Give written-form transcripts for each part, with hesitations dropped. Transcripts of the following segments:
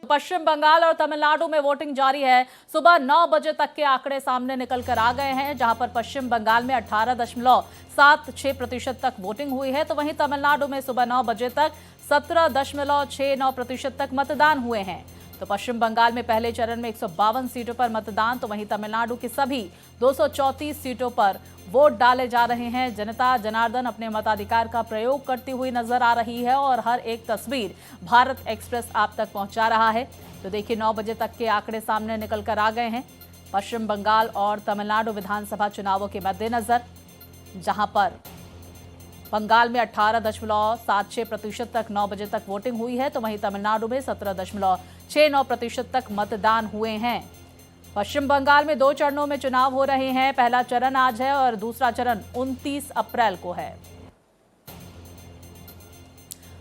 पश्चिम बंगाल और तमिलनाडु में वोटिंग जारी है। सुबह 9 बजे तक के आंकड़े सामने निकल कर आ गए हैं, जहां पर पश्चिम बंगाल में 18.76% तक वोटिंग हुई है, तो वहीं तमिलनाडु में सुबह 9 बजे तक 17.69% तक मतदान हुए हैं। तो पश्चिम बंगाल में पहले चरण में 152 सीटों पर मतदान, तो वहीं तमिलनाडु की सभी 234 सीटों पर वोट डाले जा रहे हैं। जनता जनार्दन अपने मताधिकार का प्रयोग करती हुई नजर आ रही है और हर एक तस्वीर भारत एक्सप्रेस आप तक पहुंचा रहा है। तो देखिए 9 बजे तक के आंकड़े सामने निकल कर आ गए हैं पश्चिम बंगाल और तमिलनाडु विधानसभा चुनावों के मद्देनजर, जहां पर बंगाल में 18.76% तक 9 बजे तक वोटिंग हुई है, तो वहीं तमिलनाडु में 17.69% तक मतदान हुए हैं। पश्चिम बंगाल में 2 चरणों में चुनाव हो रहे हैं। पहला चरण आज है और दूसरा चरण 29 अप्रैल को है।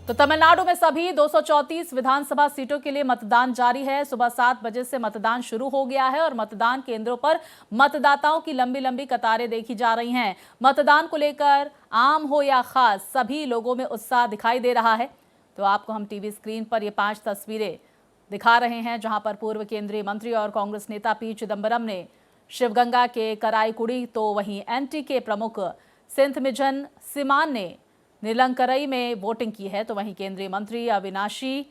तो तमिलनाडु में सभी 234 विधानसभा सीटों के लिए मतदान जारी है। सुबह 7 बजे से मतदान शुरू हो गया है और मतदान केंद्रों पर मतदाताओं की लंबी लंबी कतारें देखी जा रही हैं। मतदान को लेकर आम हो या खास, सभी लोगों में उत्साह दिखाई दे रहा है। तो आपको हम टीवी स्क्रीन पर ये 5 तस्वीरें दिखा रहे हैं, जहां पर पूर्व केंद्रीय मंत्री और कांग्रेस नेता पी चिदंबरम ने शिवगंगा के कराईकुड़ी, तो वहीं एनटीके प्रमुख सिंथमिजन सीमान ने नीलंकरई में वोटिंग की है। तो वहीं केंद्रीय मंत्री अविनाशी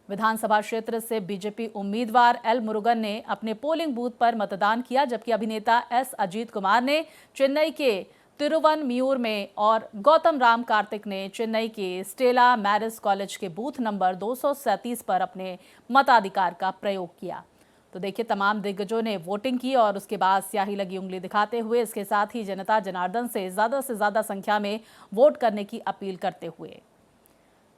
विधानसभा क्षेत्र से बीजेपी उम्मीदवार एल मुरुगन ने अपने पोलिंग बूथ पर मतदान किया, जबकि अभिनेता एस अजीत कुमार ने चेन्नई के तिरुवनमियूर में और गौतम राम कार्तिक ने चेन्नई के स्टेला मैरिस कॉलेज के बूथ नंबर 237 पर अपने मताधिकार का प्रयोग किया। तो देखिए तमाम दिग्गजों ने वोटिंग की और उसके बाद स्याही लगी उंगली दिखाते हुए इसके साथ ही जनता जनार्दन से ज़्यादा संख्या में वोट करने की अपील करते हुए।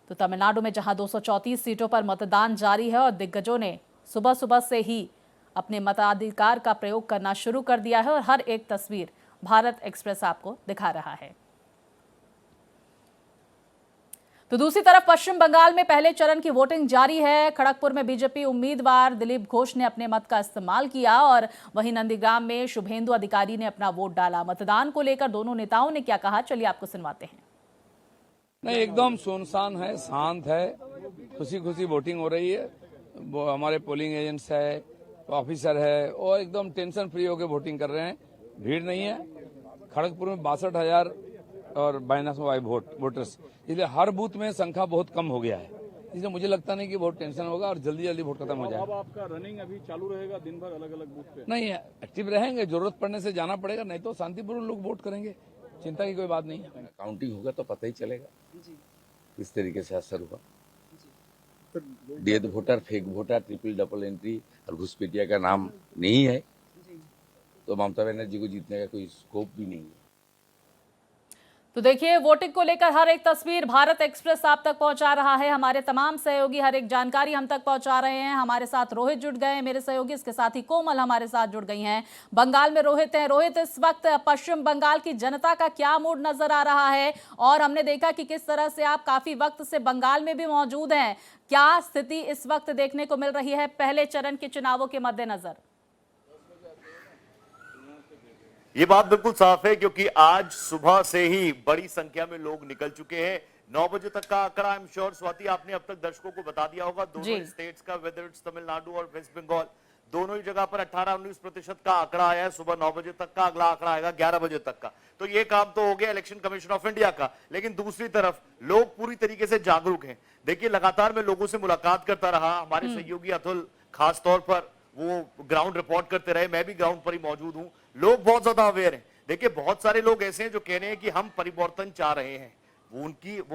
तो तमिलनाडु में जहां 234 सीटों पर मतदान जारी है और दिग्गजों ने सुबह सुबह से ही अपने मताधिकार का प्रयोग करना शुरू कर दिया है और हर एक तस्वीर भारत एक्सप्रेस आपको दिखा रहा है। तो दूसरी तरफ पश्चिम बंगाल में पहले चरण की वोटिंग जारी है। खड़गपुर में बीजेपी उम्मीदवार दिलीप घोष ने अपने मत का इस्तेमाल किया और वहीं नंदीग्राम में शुभेंदु अधिकारी ने अपना वोट डाला। मतदान को लेकर दोनों नेताओं ने क्या कहा, चलिए आपको सुनवाते हैं। नहीं, एकदम सुनसान है, शांत है, खुशी खुशी वोटिंग हो रही है। वो हमारे पोलिंग एजेंट्स है, ऑफिसर है, और एकदम टेंशन फ्री होकर वोटिंग कर रहे हैं। भीड़ नहीं है। खड़गपुर में 62,000 और माइनस वोटर्स, इसलिए हर बूथ में संख्या बहुत कम हो गया है। इसलिए मुझे लगता नहीं कि बहुत टेंशन होगा और जल्दी जल्दी वोट खत्म हो जाएगा। अब आपका रनिंग अभी चालू रहेगा दिन भर अलग अलग बूथ पे? नहीं, एक्टिव रहेंगे, जरूरत पड़ने से जाना पड़ेगा, नहीं तो शांतिपूर्ण लोग वोट करेंगे, चिंता की कोई बात नहीं है। काउंटिंग होगा तो पता ही चलेगा किस तरीके से असर हुआ। Death voter, fake voter, triple double entry और घुसपैठिया का नाम नहीं है, तो ममता बनर्जी को जीतने का कोई स्कोप भी नहीं है। तो देखिए वोटिंग को लेकर हर एक तस्वीर भारत एक्सप्रेस आप तक पहुंचा रहा है। हमारे तमाम सहयोगी हर एक जानकारी हम तक पहुंचा रहे हैं। हमारे साथ रोहित जुड़ गए हैं, मेरे सहयोगी, इसके साथ ही कोमल हमारे साथ जुड़ गई हैं। बंगाल में रोहित हैं। रोहित, इस वक्त पश्चिम बंगाल की जनता का क्या मूड नजर आ रहा है? और हमने देखा कि किस तरह से आप काफी वक्त से बंगाल में भी मौजूद हैं। क्या स्थिति इस वक्त देखने को मिल रही है पहले चरण के चुनावों के मद्देनजर? ये बात बिल्कुल साफ है क्योंकि आज सुबह से ही बड़ी संख्या में लोग निकल चुके हैं। 9 बजे तक का आंकड़ा आई एम श्योर स्वाति आपने अब तक दर्शकों को बता दिया होगा। दोनों स्टेट्स का, वेदर इट्स तमिलनाडु और वेस्ट बंगाल, दोनों ही जगह पर 18-19% का आंकड़ा आया है। सुबह 9 बजे तक का अगला आंकड़ा आएगा 11 बजे तक का। तो ये काम तो हो गया इलेक्शन कमीशन ऑफ इंडिया का, लेकिन दूसरी तरफ लोग पूरी तरीके से जागरूक हैं। देखिए लगातार मैं लोगों से मुलाकात करता रहा, हमारे सहयोगी अतुल खास तौर पर वो ग्राउंड रिपोर्ट करते रहे, मैं भी ग्राउंड पर ही मौजूद हूं। लोग बहुत ज्यादा अवेयर हैं। देखिए बहुत सारे लोग ऐसे हैं जो कह रहे हैं कि हम परिवर्तन चाह रहे हैं, वो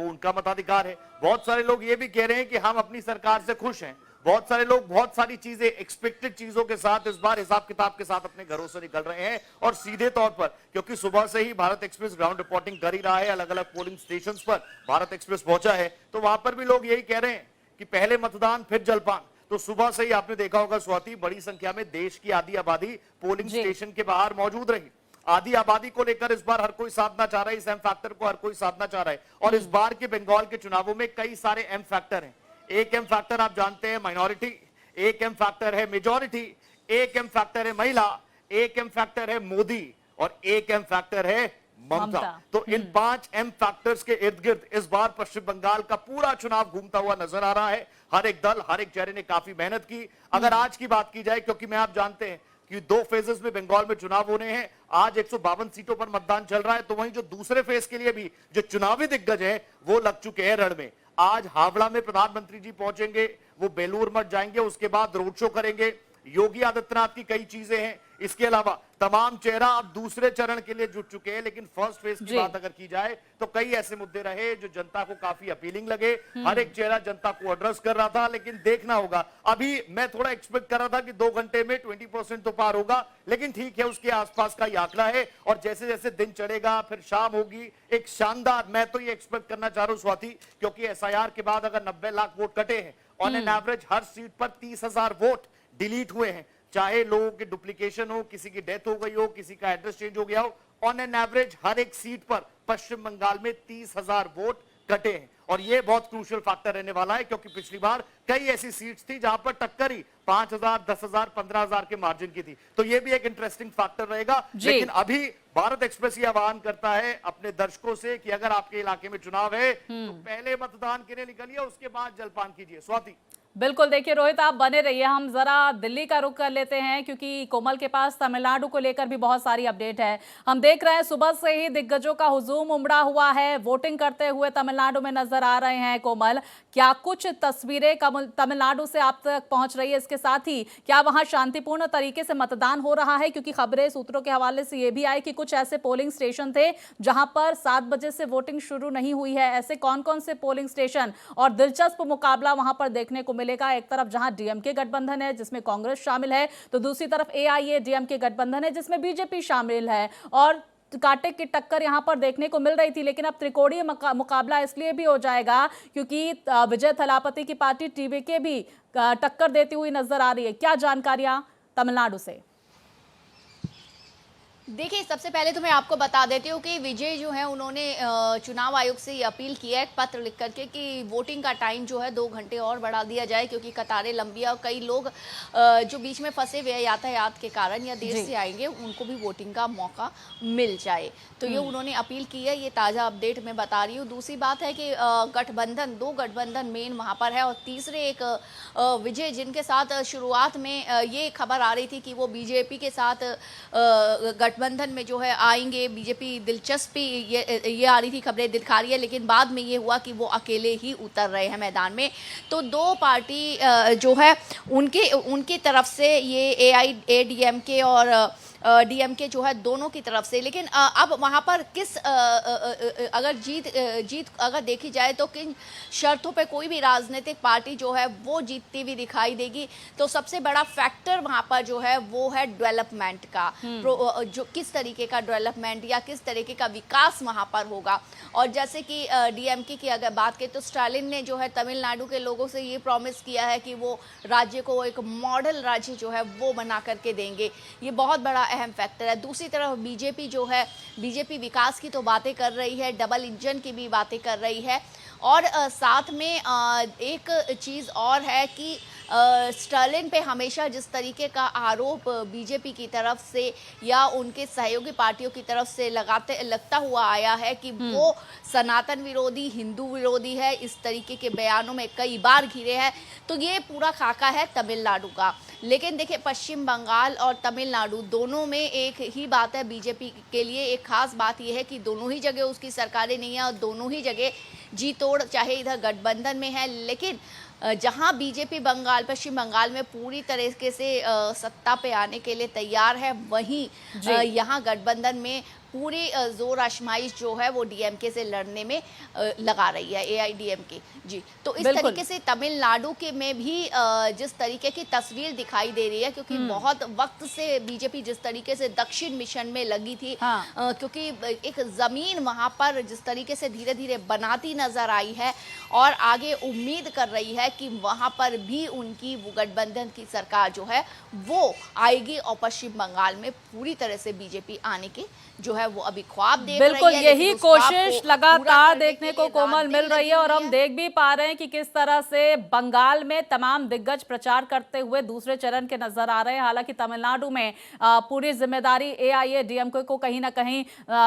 उनका मताधिकार है। बहुत सारे लोग ये भी कह रहे हैं कि हम अपनी सरकार से खुश हैं। बहुत सारे लोग बहुत सारी चीजें, एक्सपेक्टेड चीजों के साथ इस बार हिसाब किताब के साथ अपने घरों से निकल रहे हैं। और सीधे तौर पर, क्योंकि सुबह से ही भारत एक्सप्रेस ग्राउंड रिपोर्टिंग कर ही रहा है, अलग अलग पोलिंग स्टेशन पर भारत एक्सप्रेस पहुंचा है, तो वहां पर भी लोग यही कह रहे हैं कि पहले मतदान फिर जलपान। तो सुबह से ही आपने देखा होगा स्वाति, बड़ी संख्या में देश की आधी आबादी पोलिंग स्टेशन के बाहर मौजूद रही। आधी आबादी को लेकर इस बार हर कोई साधना चाह रहा है, इस एम फैक्टर को हर कोई साधना चाह रहा है। और इस बार के बंगाल के चुनावों में कई सारे एम फैक्टर हैं। एक एम फैक्टर आप जानते हैं माइनॉरिटी, एक एम फैक्टर है मेजॉरिटी, एक एम फैक्टर है महिला, एक एम फैक्टर है मोदी और एक एम फैक्टर है ममता। तो इन 5 एम फैक्टर्स के इर्द गिर्द इस बार पश्चिम बंगाल का पूरा चुनाव घूमता हुआ नजर आ रहा है। हर एक दल, हर एक चेहरे ने काफी मेहनत की। अगर आज की बात की जाए, क्योंकि मैं आप जानते हैं कि 2 फेजेस में बंगाल में चुनाव होने हैं, आज 152 सीटों पर मतदान चल रहा है, तो वहीं जो दूसरे फेज के लिए भी जो चुनावी दिग्गज हैं वो लग चुके हैं रण में। आज हावड़ा में प्रधानमंत्री जी पहुंचेंगे, वो बेलूर मठ जाएंगे, उसके बाद रोड शो करेंगे। योगी आदित्यनाथ की कई चीजें हैं। इसके अलावा तमाम चेहरा अब दूसरे चरण के लिए जुट चुके हैं। लेकिन फर्स्ट फेज की बात अगर की जाए तो कई ऐसे मुद्दे रहे जो जनता को काफी अपीलिंग लगे। हर एक चेहरा जनता को एड्रेस कर रहा था। लेकिन देखना होगा, अभी मैं थोड़ा एक्सपेक्ट कर रहा था कि 2 घंटे में 20% तो पार होगा, लेकिन ठीक है, उसके आसपास का ही आंकड़ा है। और जैसे जैसे दिन चढ़ेगा, फिर शाम होगी, एक शानदार, मैं तो ये एक्सपेक्ट करना चाह रहा हूं स्वाति, क्योंकि एसआईआर के बाद अगर 90 लाख वोट कटे हैं, on an average her seat पर 30,000 वोट डिलीट हुए हैं। चाहे लोगों के डुप्लीकेशन हो, किसी की डेथ हो गई हो, किसी का एड्रेस चेंज हो गया हो, ऑन एन एवरेज हर एक सीट पर पश्चिम बंगाल में 30,000 वोट कटे हैं। और ये बहुत क्रूशियल फैक्टर रहने वाला है, क्योंकि पिछली बार कई ऐसी सीट्स थी जहां पर टक्कर ही 5,000, 10,000, 15,000 के मार्जिन की थी। तो ये भी एक इंटरेस्टिंग फैक्टर रहेगा। लेकिन अभी भारत एक्सप्रेस ये आह्वान करता है अपने दर्शकों से कि अगर आपके इलाके में चुनाव है तो पहले मतदान के लिए निकलिए, उसके बाद जलपान कीजिए। स्वाति। बिल्कुल, देखिए रोहित, आप बने रहिए, हम जरा दिल्ली का रुख कर लेते हैं क्योंकि कोमल के पास तमिलनाडु को लेकर भी बहुत सारी अपडेट है। हम देख रहे हैं सुबह से ही दिग्गजों का हुजूम उमड़ा हुआ है, वोटिंग करते हुए तमिलनाडु में नजर आ रहे हैं। कोमल, क्या कुछ तस्वीरें तमिलनाडु से आप तक पहुंच रही है? इसके साथ ही क्या वहां शांतिपूर्ण तरीके से मतदान हो रहा है? क्योंकि खबरें सूत्रों के हवाले से ये भी आई कि कुछ ऐसे पोलिंग स्टेशन थे जहां पर 7 बजे से वोटिंग शुरू नहीं हुई है। ऐसे कौन कौन से पोलिंग स्टेशन? और दिलचस्प मुकाबला वहां पर देखने को मिलेगा। एक तरफ जहां डीएमके गठबंधन है जिसमें कांग्रेस शामिल है, तो दूसरी तरफ एआईएडीएमके गठबंधन है जिसमें बीजेपी शामिल है। और कांटे की टक्कर यहां पर देखने को मिल रही थी, लेकिन अब त्रिकोणीय मुकाबला इसलिए भी हो जाएगा क्योंकि विजय थलापति की पार्टी टीवीके भी टक्कर देती हुई नजर आ रही है। क्या जानकारियां तमिलनाडु से? देखिए, सबसे पहले तो मैं आपको बता देती हूँ कि विजय जो है उन्होंने चुनाव आयोग से ये अपील की है, एक पत्र लिख करके, कि वोटिंग का टाइम जो है 2 घंटे और बढ़ा दिया जाए, क्योंकि कतारें लंबी है और कई लोग जो बीच में फंसे हुए हैं यातायात के कारण या देर से आएंगे, उनको भी वोटिंग का मौका मिल जाए। तो ये उन्होंने अपील की है। ये ताज़ा अपडेट मैं बता रही हूँ। दूसरी बात है कि गठबंधन, 2 गठबंधन मेन वहाँ पर है, और तीसरे एक विजय, जिनके साथ शुरुआत में ये खबर आ रही थी कि वो बीजेपी के साथ गठबंधन में जो है आएंगे, बीजेपी दिलचस्पी ये आ रही थी, खबरें दिखा रही है, लेकिन बाद में ये हुआ कि वो अकेले ही उतर रहे हैं मैदान में। तो 2 पार्टी जो है उनकी तरफ से ये एआईएडीएमके और डीएमके जो है दोनों की तरफ से। लेकिन अब वहाँ पर किस अगर जीत अगर देखी जाए तो किन शर्तों पे कोई भी राजनीतिक पार्टी जो है वो जीतती हुई दिखाई देगी, तो सबसे बड़ा फैक्टर वहाँ पर जो है वो है डेवलपमेंट का, जो किस तरीके का डेवलपमेंट या किस तरीके का विकास वहाँ पर होगा। और जैसे कि डीएमके की अगर बात करें तो स्टालिन ने जो है तमिलनाडु के लोगों से ये प्रॉमिस किया है कि वो राज्य को एक मॉडल राज्य जो है वो बना करके देंगे। ये बहुत बड़ा अहम फैक्टर है। दूसरी तरफ बीजेपी जो है, बीजेपी विकास की तो बातें कर रही है, डबल इंजन की भी बातें कर रही है। और साथ में एक चीज़ और है कि स्टालिन पे हमेशा जिस तरीके का आरोप बीजेपी की तरफ से या उनके सहयोगी पार्टियों की तरफ से लगता हुआ आया है कि वो सनातन विरोधी, हिंदू विरोधी है, इस तरीके के बयानों में कई बार घिरे हैं। तो ये पूरा खाका है तमिलनाडु का। लेकिन देखिए, पश्चिम बंगाल और तमिलनाडु दोनों में एक ही बात है। बीजेपी के लिए एक खास बात यह है कि दोनों ही जगह उसकी सरकारें नहीं है और दोनों ही जगह जी तोड़, चाहे इधर गठबंधन में है, लेकिन जहां बीजेपी पश्चिम बंगाल में पूरी तरीके से सत्ता पे आने के लिए तैयार है, वहीं यहां गठबंधन में पूरी जोर आजमाइश जो है वो डीएमके से लड़ने में लगा रही है, एआईडीएमके जी। तो इस तरीके से तमिलनाडु के में भी जिस तरीके की तस्वीर दिखाई दे रही है, क्योंकि बहुत वक्त से बीजेपी जिस तरीके से दक्षिण मिशन में लगी थी, क्योंकि एक ज़मीन वहाँ पर जिस तरीके से धीरे धीरे बनाती नजर आई है और आगे उम्मीद कर रही है कि वहाँ पर भी उनकी गठबंधन की सरकार जो है वो आएगी और पश्चिम बंगाल में पूरी तरह से बीजेपी आने की जो है वो अभी ख्वाब देख बिल्कुल रही है, यही लेकिन उस ख्वाब कोशिश को लगातार पूरा करने देखने के को लिए कोमल रात मिल दिन रही है, और लगी हम है। देख भी पा रहे हैं कि किस तरह से बंगाल में तमाम दिग्गज प्रचार करते हुए दूसरे चरण के नजर आ रहे हैं। हालांकि तमिलनाडु में पूरी जिम्मेदारी एआईएडीएमके को कहीं ना कहीं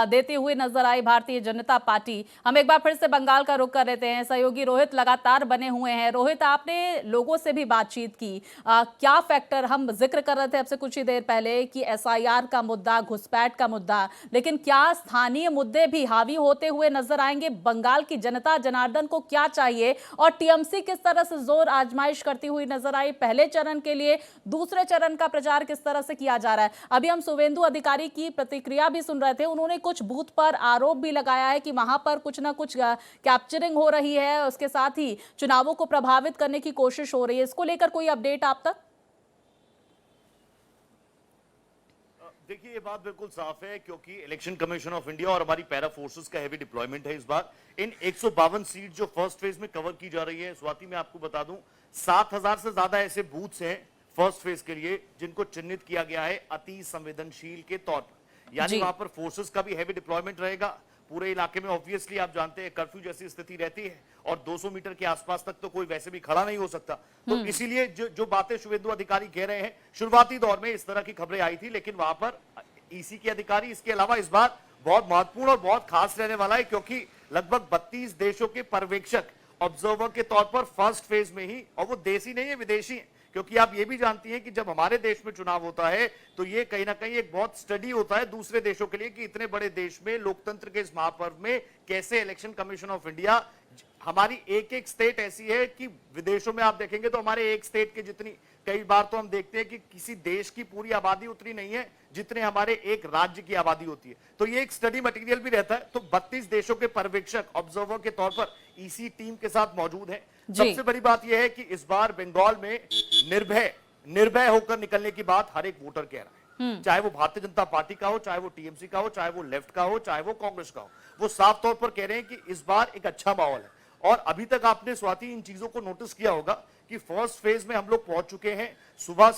देती हुई नजर आई भारतीय जनता पार्टी। हम एक बार फिर से बंगाल का रुख कर लेते हैं। सहयोगी रोहित लगातार बने हुए हैं। रोहित, आपने लोगों से भी बातचीत की, क्या फैक्टर, हम जिक्र कर रहे थे आपसे कुछ ही देर पहले कि एसआईआर का मुद्दा, घुसपैठ का मुद्दा, लेकिन क्या स्थानीय मुद्दे भी हावी होते हुए नजर आएंगे? बंगाल की जनता जनार्दन को क्या चाहिए और टीएमसी किस तरह से जोर आजमाइश करती हुई नजर आई पहले चरण के लिए? दूसरे चरण का प्रचार किस तरह से किया जा रहा है? अभी हम शुभेंदु अधिकारी की प्रतिक्रिया भी सुन रहे थे। उन्होंने कुछ बूथ पर आरोप भी लगाया है कि वहां पर कुछ ना कुछ कैप्चरिंग हो रही है, उसके साथ ही चुनावों को प्रभावित करने की कोशिश हो रही है। इसको लेकर कोई अपडेट आप तक? देखिए, ये बात बिल्कुल साफ है क्योंकि इलेक्शन कमीशन ऑफ इंडिया और हमारी पैरा फोर्सेस का हैवी डिप्लॉयमेंट है इस बार। इन 152 सीट जो फर्स्ट फेज में कवर की जा रही है, स्वाति मैं आपको बता दूं 7000 से ज्यादा ऐसे बूथ्स हैं फर्स्ट फेज के लिए जिनको चिन्हित किया गया है अति संवेदनशील के तौर पर, यानी वहां पर फोर्सेस का भी हैवी डिप्लॉयमेंट रहेगा। पूरे इलाके में ऑब्वियसली आप जानते हैं कर्फ्यू जैसी स्थिति रहती है और 200 मीटर के आसपास तक तो कोई वैसे भी खड़ा नहीं हो सकता। तो इसीलिए जो बातें शुभेंदु अधिकारी कह रहे हैं, शुरुआती दौर में इस तरह की खबरें आई थी, लेकिन वहां पर ईसी के अधिकारी इसके अलावा इस बार बहुत महत्वपूर्ण और बहुत खास रहने वाला है क्योंकि लगभग 32 देशों के पर्यवेक्षक ऑब्जर्वर के तौर पर फर्स्ट फेज में ही, और वो देशी नहीं है विदेशी है, क्योंकि आप ये भी जानती हैं कि जब हमारे देश में चुनाव होता है तो ये कहीं ना कहीं एक बहुत स्टडी होता है दूसरे देशों के लिए कि इतने बड़े देश में लोकतंत्र के इस महापर्व में कैसे इलेक्शन कमीशन ऑफ इंडिया, हमारी एक एक स्टेट ऐसी है कि विदेशों में आप देखेंगे तो हमारे एक स्टेट के जितनी, कई बार तो हम देखते हैं कि किसी देश की पूरी आबादी उतनी नहीं है जितने हमारे एक राज्य की आबादी होती है। तो ये एक स्टडी मटेरियल भी रहता है। तो 32 देशों के पर्यवेक्षक ऑब्जर्वर के तौर पर ईसी टीम के साथ मौजूद है। सबसे बड़ी बात यह है कि इस बार बंगाल में निर्भय होकर निकलने की बात हर एक वोटर कह रहा है, चाहे वो भारतीय जनता पार्टी का हो, चाहे वो टीएमसी का हो, चाहे वो लेफ्ट का हो, चाहे वो कांग्रेस का हो, वो साफ तौर पर कह रहे हैं कि इस बार एक अच्छा माहौल है। और अभी तक आपने स्वाति इन चीजों को नोटिस किया होगा कि फर्स्ट फेज में हम लोग पहुंच चुके हैं। सुबह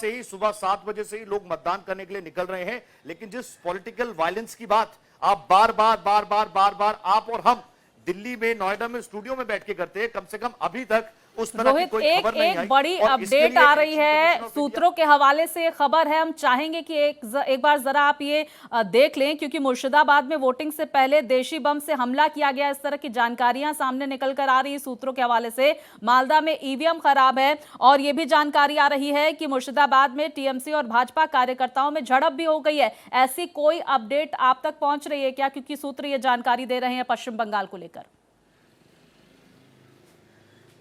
7 बजे से ही लोग मतदान करने के लिए निकल रहे हैं, लेकिन जिस पॉलिटिकल वायलेंस की बात आप बार बार आप और हम दिल्ली में, नोएडा में, स्टूडियो में बैठ के करते हैं, कम से कम अभी तक उस तरह की कोई खबर नहीं आई। एक बड़ी अपडेट आ रही है सूत्रों के हवाले से खबर है, हम चाहेंगे कि एक बार जरा आप ये देख लें, क्योंकि मुर्शिदाबाद में वोटिंग से पहले देशी बम से हमला किया गया, इस तरह की जानकारियां सामने निकल कर आ रही है सूत्रों के हवाले से। मालदा में ईवीएम खराब है और ये भी जानकारी आ रही है कि मुर्शिदाबाद में टीएमसी और भाजपा कार्यकर्ताओं में झड़प भी हो गई है। ऐसी कोई अपडेट आप तक पहुंच रही है क्या, क्योंकि सूत्र ये जानकारी दे रहे हैं पश्चिम बंगाल को लेकर?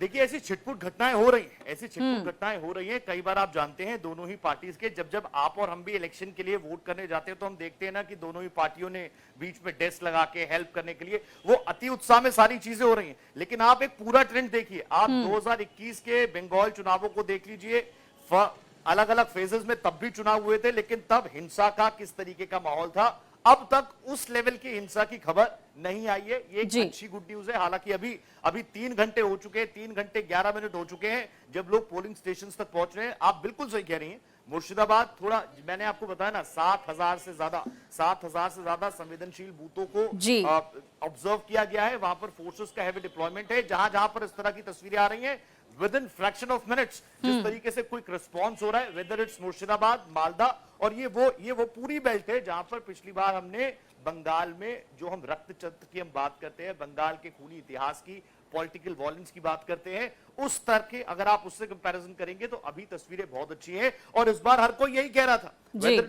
देखिए, ऐसी छिटपुट घटनाएं हो रही हैं। कई बार आप जानते हैं दोनों ही पार्टीज के, जब आप और हम भी इलेक्शन के लिए वोट करने जाते हैं तो हम देखते हैं ना कि दोनों ही पार्टियों ने बीच में डेस्क लगा के हेल्प करने के लिए, वो अति उत्साह में सारी चीजें हो रही हैं। लेकिन आप एक पूरा ट्रेंड देखिए, आप 2021 के बंगाल चुनावों को देख लीजिए, अलग अलग फेजेस में तब भी चुनाव हुए थे, लेकिन तब हिंसा का किस तरीके का माहौल था, अब तक उस लेवल की हिंसा की खबर नहीं आई है। ये एक अच्छी गुड न्यूज है। हालांकि अभी 3 घंटे हो चुके हैं, 3 घंटे 11 मिनट हो चुके हैं जब लोग पोलिंग स्टेशन तक पहुंच रहे हैं। आप बिल्कुल सही कह रही हैं, मुर्शिदाबाद थोड़ा, मैंने आपको बताया ना, 7000 से ज्यादा संवेदनशील बूथों को ऑब्जर्व किया गया है। वहां पर फोर्सेस का हैवी डिप्लॉयमेंट है। जहां पर इस तरह की तस्वीरें आ रही हैं, with in fraction of minutes जिस तरीके से क्विक रिस्पॉन्स हो रहा है, वेदर इट्स मुर्शिदाबाद, मालदा, और ये वो पूरी बेल्ट है जहां पर पिछली बार हमने बंगाल में, जो हम रक्त चक्र की हम बात करते हैं, बंगाल के खूनी इतिहास की, पॉलिटिकल वॉयलेंस की बात करते हैं, उस स्तर के अगर आप उससे कंपैरिजन करेंगे तो अभी तस्वीरें बहुत अच्छी हैं। और इस बार हर कोई यही कह रहा था,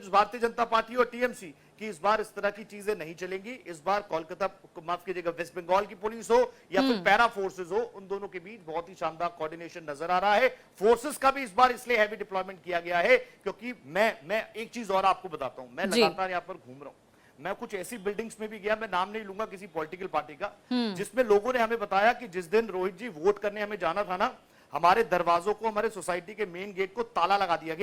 भारतीय जनता पार्टी और टीएमसी, कि इस बार इस तरह की चीजें नहीं चलेंगी। इस बार कोलकाता, माफ कीजिएगा, वेस्ट बंगाल की पुलिस हो या फिर पैरा फोर्सेस हो, उन दोनों के बीच बहुत ही शानदार कोऑर्डिनेशन नजर आ रहा है। फोर्सेस का भी इस बार इसलिए हैवी डिप्लॉयमेंट किया गया है क्योंकि मैं एक चीज और आपको बताता हूं, मैं लगातार यहां पर घूम रहा हूं, मैं कुछ ऐसी बिल्डिंग्स में भी गया, मैं नाम नहीं लूंगा किसी पॉलिटिकल पार्टी का, जिसमें लोगों ने हमें बताया कि जिस दिन रोहित जी वोट करने हमें जाना था ना, हमारे दरवाजों को, हमारे सोसाइटी के मेन गेट को ताला लगा दिया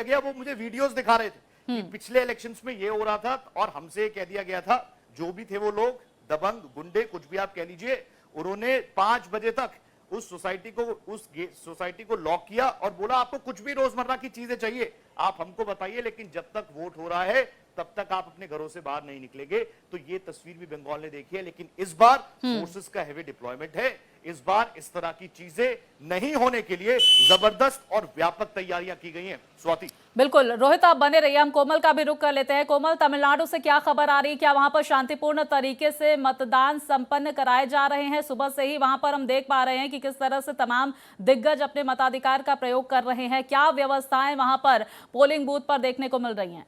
गया। वो मुझे वीडियोस दिखा रहे थे कि पिछले इलेक्शंस में ये हो रहा था और हमसे कह दिया गया था, जो भी थे वो लोग, दबंग, गुंडे, कुछ भी आप कह लीजिए, उन्होंने 5 बजे तक उस सोसाइटी को लॉक किया और बोला आपको कुछ भी रोजमर्रा की चीजें चाहिए आप हमको बताइए, लेकिन जब तक वोट हो रहा है तब तक आप अपने घरों से बाहर नहीं निकलेंगे। तो ये तस्वीर भी बंगाल ने देखी है, लेकिन इस बार फोर्सेस का हेवी डिप्लॉयमेंट है। इस बार इस तरह की चीजें नहीं होने के लिए जबरदस्त और व्यापक तैयारियां की गई हैं। स्वाति। बिल्कुल रोहित, आप बने रहिए, हम कोमल का भी रुख कर लेते हैं। कोमल, तमिलनाडु से क्या खबर आ रही है? क्या वहां पर शांतिपूर्ण तरीके से मतदान संपन्न कराए जा रहे हैं? सुबह से ही वहां पर हम देख पा रहे हैं कि किस तरह से तमाम दिग्गज अपने मताधिकार का प्रयोग कर रहे हैं। क्या व्यवस्थाएं वहां पर पोलिंग बूथ पर देखने को मिल रही हैं?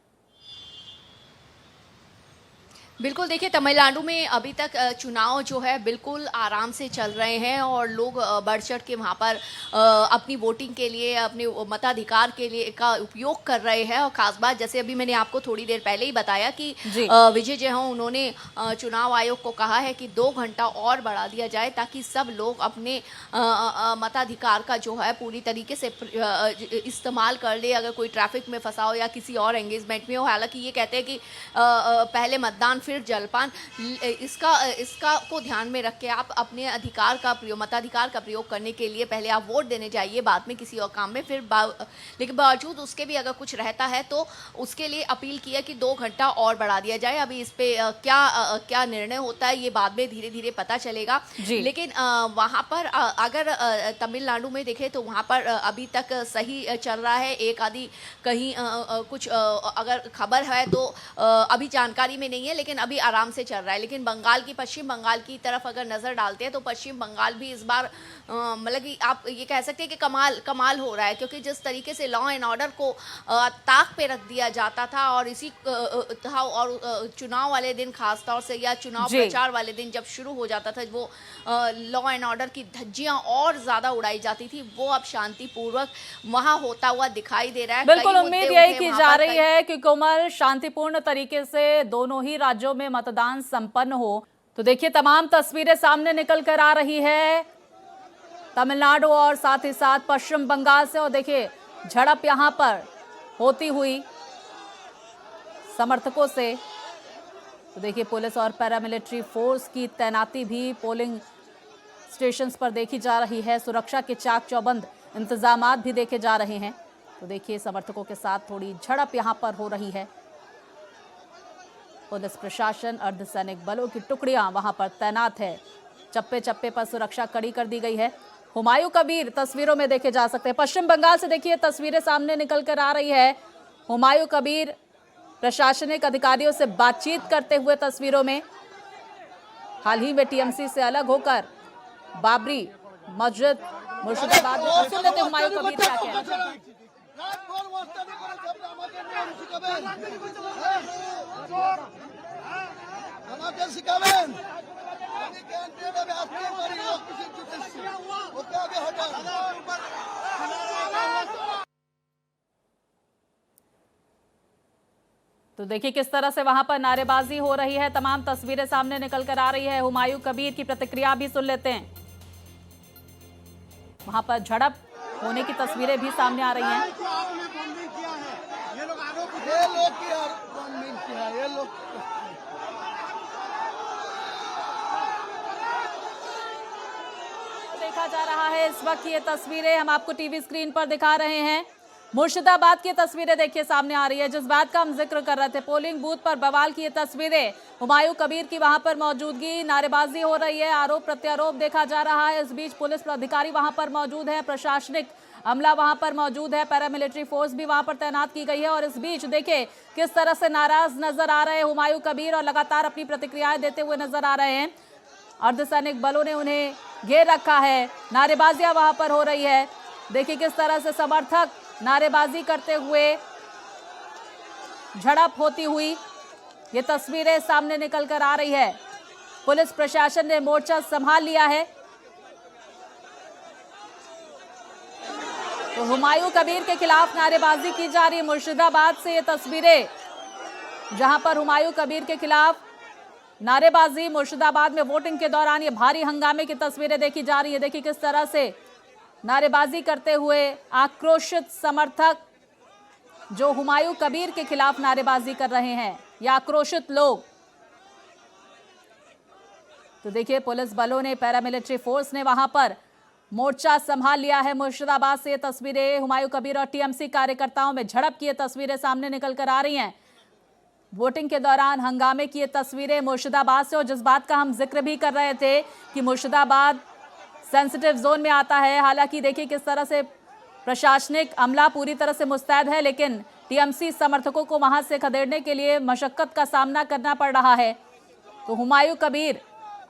बिल्कुल, देखिए तमिलनाडु में अभी तक चुनाव जो है बिल्कुल आराम से चल रहे हैं और लोग बढ़ चढ़ के वहाँ पर अपनी वोटिंग के लिए, अपने मताधिकार के लिए का उपयोग कर रहे हैं। और खास बात, जैसे अभी मैंने आपको थोड़ी देर पहले ही बताया कि विजय जो है उन्होंने चुनाव आयोग को कहा है कि 2 घंटा और बढ़ा दिया जाए ताकि सब लोग अपने मताधिकार का जो है पूरी तरीके से इस्तेमाल कर ले, अगर कोई ट्रैफिक में फंसा हो या किसी और एंगेजमेंट में हो। हालांकि ये कहते हैं कि पहले मतदान फिर जलपान, इसका को ध्यान में रख के आप अपने अधिकार का प्रयोग, मताधिकार का प्रयोग करने के लिए पहले आप वोट देने जाइए, बाद में किसी और काम में फिर लेकिन बावजूद उसके भी अगर कुछ रहता है तो उसके लिए अपील किया कि 2 घंटा और बढ़ा दिया जाए। अभी इस पे क्या निर्णय होता है ये बाद में धीरे धीरे पता चलेगा। लेकिन वहाँ पर अगर तमिलनाडु में देखें तो वहाँ पर अभी तक सही चल रहा है। एक आधी कहीं कुछ अगर खबर है तो अभी जानकारी में नहीं है, लेकिन अभी आराम से चल रहा है। लेकिन पश्चिम बंगाल की तरफ अगर नजर डालते हैं तो पश्चिम बंगाल भी इस बार मतलब कि आप ये कह सकते हैं कि कमाल हो रहा है, क्योंकि जिस तरीके से लॉ एंड ऑर्डर को ताक पे रख दिया जाता था और और चुनाव वाले दिन खास तौर से या चुनाव प्रचार वाले दिन जब शुरू हो जाता था वो लॉ एंड ऑर्डर की धज्जियां और ज्यादा उड़ाई जाती थी, वो अब शांतिपूर्वक वहां होता हुआ दिखाई दे रहा है। बिल्कुल उम्मीद यही की जा रही है कि कोमल शांतिपूर्ण तरीके से दोनों ही राज्यों में मतदान संपन्न हो। तो देखिए तमाम तस्वीरें सामने निकल कर आ रही है तमिलनाडु और साथ ही साथ पश्चिम बंगाल से। और देखिए झड़प यहां पर होती हुई समर्थकों से। तो देखिए पुलिस और पैरामिलिट्री फोर्स की तैनाती भी पोलिंग स्टेशंस पर देखी जा रही है। सुरक्षा के चाक चौबंद इंतजामात भी देखे जा रहे हैं। तो देखिए समर्थकों के साथ थोड़ी झड़प यहां पर हो रही है। पुलिस प्रशासन, अर्धसैनिक बलों की टुकड़ियां वहां पर तैनात है। चप्पे चप्पे पर सुरक्षा कड़ी कर दी गई है। हुमायूं कबीर तस्वीरों में देखे जा सकते हैं। पश्चिम बंगाल से देखिए तस्वीरें सामने निकल कर आ रही है। हुमायूं कबीर प्रशासनिक अधिकारियों से बातचीत करते हुए तस्वीरों में। हाल ही में टीएमसी से अलग होकर बाबरी मस्जिद मुर्शिदाबाद में। सुन लेते हुमायूं कबीर क्या कह रहे हैं। तो देखिए किस तरह से वहां पर नारेबाजी हो रही है। तमाम तस्वीरें सामने निकल कर आ रही है। हुमायूं कबीर की प्रतिक्रिया भी सुन लेते हैं। वहां पर झड़प होने की तस्वीरें भी सामने आ रही हैं। देखा जा रहा है इस वक्त ये तस्वीरें हम आपको टीवी स्क्रीन पर दिखा रहे हैं। मुर्शिदाबाद की तस्वीरें देखिए सामने आ रही है, जिस बात का हम जिक्र कर रहे थे। पोलिंग बूथ पर बवाल की ये तस्वीरें, हुमायूं कबीर की वहां पर मौजूदगी, नारेबाजी हो रही है, आरोप प्रत्यारोप देखा जा रहा है। इस बीच पुलिस अधिकारी वहां पर मौजूद है, प्रशासनिक अमला वहां पर मौजूद है, पैरामिलिट्री फोर्स भी वहां पर तैनात की गई है। और इस बीच देखिए किस तरह से नाराज नजर आ रहे हैं हुमायूं कबीर और लगातार अपनी प्रतिक्रियाएं देते हुए नजर आ रहे हैं। अर्धसैनिक बलों ने उन्हें घेर रखा है, नारेबाजियां वहां पर हो रही है। देखिए किस तरह से समर्थक नारेबाजी करते हुए, झड़प होती हुई ये तस्वीरें सामने निकल कर आ रही है। पुलिस प्रशासन ने मोर्चा संभाल लिया है। तो हुमायूं कबीर के खिलाफ नारेबाजी की जा रही है। मुर्शिदाबाद से ये तस्वीरें जहां पर हुमायूं कबीर के खिलाफ नारेबाजी, मुर्शिदाबाद में वोटिंग के दौरान ये भारी हंगामे की तस्वीरें देखी जा रही है। देखिए किस तरह से नारेबाजी करते हुए आक्रोशित समर्थक जो हुमायूं कबीर के खिलाफ नारेबाजी कर रहे हैं, या आक्रोशित लोग। तो देखिए पुलिस बलों ने, पैरामिलिट्री फोर्स ने वहां पर मोर्चा संभाल लिया है। मुर्शिदाबाद से ये तस्वीरें हुमायूं कबीर और टीएमसी कार्यकर्ताओं में झड़प की ये तस्वीरें सामने निकल कर आ रही हैं। वोटिंग के दौरान हंगामे की ये तस्वीरें मुर्शिदाबाद से, और जिस बात का हम जिक्र भी कर रहे थे कि मुर्शिदाबाद सेंसिटिव जोन में आता है। हालांकि देखिए किस तरह से प्रशासनिक अमला पूरी तरह से मुस्तैद है, लेकिन टीएमसी समर्थकों को वहां से खदेड़ने के लिए मशक्कत का सामना करना पड़ रहा है। तो हुमायूं कबीर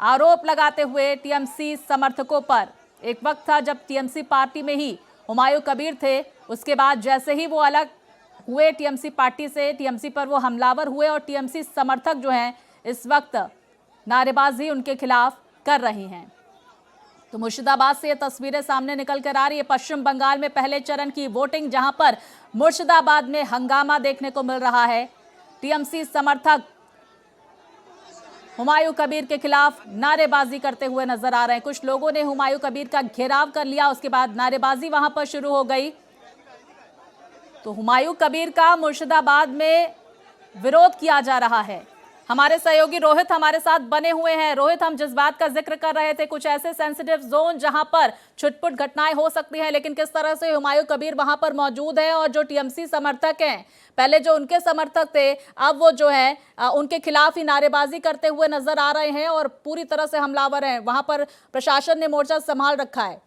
आरोप लगाते हुए टीएमसी समर्थकों पर, एक वक्त था जब टीएमसी पार्टी में ही हुमायूं कबीर थे, उसके बाद जैसे ही वो अलग हुए टीएमसी पार्टी से, टीएमसी पर वो हमलावर हुए और टीएमसी समर्थक जो हैं इस वक्त नारेबाजी उनके खिलाफ कर रही हैं। तो मुर्शिदाबाद से ये तस्वीरें सामने निकल कर आ रही है। पश्चिम बंगाल में पहले चरण की वोटिंग, जहां पर मुर्शिदाबाद में हंगामा देखने को मिल रहा है। टीएमसी समर्थक हुमायूं कबीर के खिलाफ नारेबाजी करते हुए नजर आ रहे हैं। कुछ लोगों ने हुमायूं कबीर का घेराव कर लिया, उसके बाद नारेबाजी वहां पर शुरू हो गई। तो हुमायूं कबीर का मुर्शिदाबाद में विरोध किया जा रहा है। हमारे सहयोगी रोहित हमारे साथ बने हुए हैं। रोहित, हम जिस बात का जिक्र कर रहे थे, कुछ ऐसे सेंसिटिव जोन जहां पर छुटपुट घटनाएं हो सकती हैं, लेकिन किस तरह से हुमायूं कबीर वहां पर मौजूद है और जो टीएमसी समर्थक हैं, पहले जो उनके समर्थक थे, अब वो जो है उनके खिलाफ ही नारेबाजी करते हुए नजर आ रहे हैं और पूरी तरह से हमलावर हैं। वहां पर प्रशासन ने मोर्चा संभाल रखा है।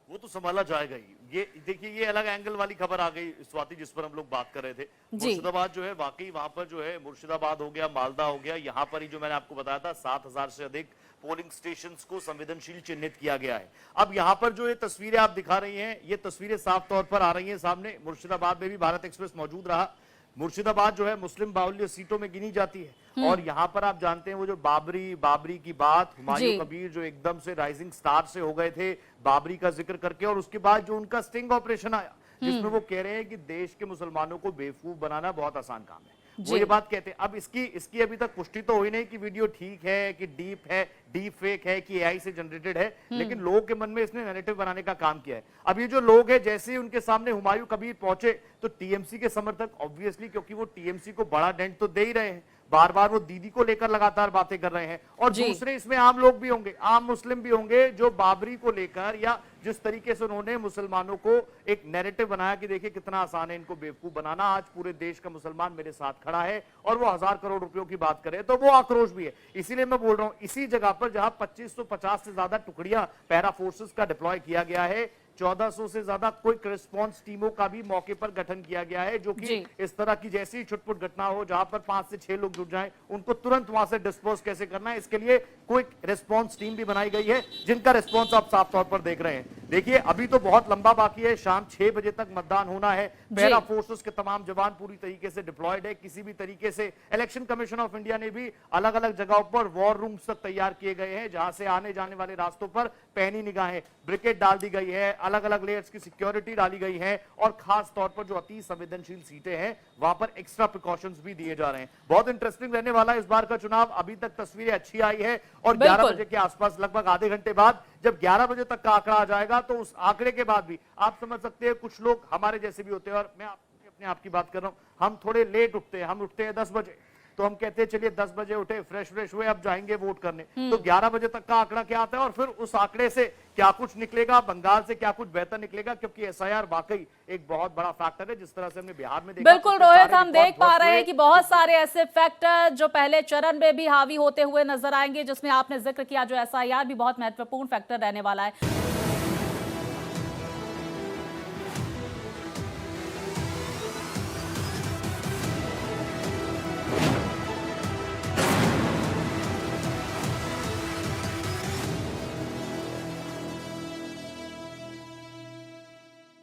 वो तो संभाला जाएगा ही। ये देखिए, ये अलग एंगल वाली खबर आ गई स्वाति, जिस पर हम लोग बात कर रहे थे। मुर्शिदाबाद जो है, वाकई वहां पर जो है, मुर्शिदाबाद हो गया, मालदा हो गया, यहाँ पर ही जो मैंने आपको बताया था 7000 से अधिक पोलिंग स्टेशंस को संवेदनशील चिन्हित किया गया है। अब यहाँ पर जो ये तस्वीरें आप दिखा रही हैं, ये तस्वीरें साफ तौर पर आ रही हैं सामने। मुर्शिदाबाद में भी भारत एक्सप्रेस मौजूद रहा। मुर्शिदाबाद जो है मुस्लिम बाहुल्य सीटों में गिनी जाती है, और यहाँ पर आप जानते हैं वो जो बाबरी की बात, हुमायूं कबीर जो एकदम से राइजिंग स्टार से हो गए थे बाबरी का जिक्र करके, और उसके बाद जो उनका स्टिंग ऑपरेशन आया जिसमें वो कह रहे हैं कि देश के मुसलमानों को बेवकूफ बनाना बहुत आसान काम है, वो ये बात कहते हैं। अब इसकी अभी तक पुष्टि तो हुई नहीं कि वीडियो ठीक है, कि डीप फेक है, कि एआई से जनरेटेड है, लेकिन लोगों के मन में इसने नैरेटिव बनाने का काम किया है। अब ये जो लोग हैं, जैसे ही उनके सामने हुमायूं कबीर पहुंचे तो टीएमसी के समर्थक ऑब्वियसली, क्योंकि वो टीएमसी को बड़ा डेंट तो दे ही रहे हैं, बार बार वो दीदी को लेकर लगातार बातें कर रहे हैं, और दूसरे इसमें आम लोग भी होंगे, आम मुस्लिम भी होंगे, जो बाबरी को लेकर या जिस तरीके से उन्होंने मुसलमानों को एक नैरेटिव बनाया कि देखिए कितना आसान है इनको बेवकूफ बनाना, आज पूरे देश का मुसलमान मेरे साथ खड़ा है, और वो 1000 करोड़ रुपयों की बात करे, तो वो आक्रोश भी है। इसीलिए मैं बोल रहा हूं, इसी जगह पर जहां 2550 से ज्यादा टुकड़ियां पैरा फोर्सेस का डिप्लॉय किया गया है, 1400 से ज्यादा क्विक रिस्पांस टीमों का भी मौके पर गठन किया गया है, जो कि इस तरह की जैसी ही छुटपुट घटना हो, जहां पर 5 से 6 लोग जुट जाएं, उनको तुरंत वहां से डिस्पोज कैसे करना है, इसके लिए क्विक रिस्पांस टीम भी बनाई गई है, जिनका रिस्पांस आप साफ तौर पर देख रहे हैं। देखिए, अभी तो बहुत लंबा बाकी है, शाम 6 बजे तक मतदान होना है। पैरा फोर्सेस के तमाम जवान पूरी तरीके से डिप्लॉयड है। किसी भी तरीके से इलेक्शन कमीशन ऑफ इंडिया ने भी अलग अलग जगहों पर वॉर रूम्स तक तैयार किए गए हैं, जहां से आने जाने वाले रास्तों पर पैनी निगाहें, ब्रिकेट डाल दी गई है, अलग अलग लेयर्स की सिक्योरिटी डाली गई है, और खास तौर पर जो अति संवेदनशील सीटें हैं वहां पर एक्स्ट्रा प्रिकॉशंस भी दिए जा रहे हैं। बहुत इंटरेस्टिंग रहने वाला है इस बार का चुनाव। अभी तक तस्वीरें अच्छी आई है, और 11 बजे के आसपास, लगभग आधे घंटे बाद, जब 11 बजे तक का आंकड़ा आ जाएगा, तो उस आंकड़े के बाद भी आप समझ सकते हैं कुछ लोग हमारे जैसे भी होते हैं, और मैं अपने आप की बात कर रहा हूं, हम थोड़े लेट उठते हैं, हम उठते हैं 10 बजे, तो हम कहते हैं चलिए 10 बजे उठे, फ्रेश हुए, अब जाएंगे वोट करने। तो 11 बजे तक का आंकड़ा क्या आता है, और फिर उस आंकड़े से क्या कुछ निकलेगा, बंगाल से क्या कुछ बेहतर निकलेगा, क्योंकि एसआईआर वाकई एक बहुत बड़ा फैक्टर है, जिस तरह से हमने बिहार में देखा। बिल्कुल रोहित, हम देख पा रहे हैं कि बहुत सारे ऐसे फैक्टर जो पहले चरण में भी हावी होते हुए नजर आएंगे, जिसमें आपने जिक्र किया, जो एसआईआर भी बहुत महत्वपूर्ण फैक्टर रहने वाला है।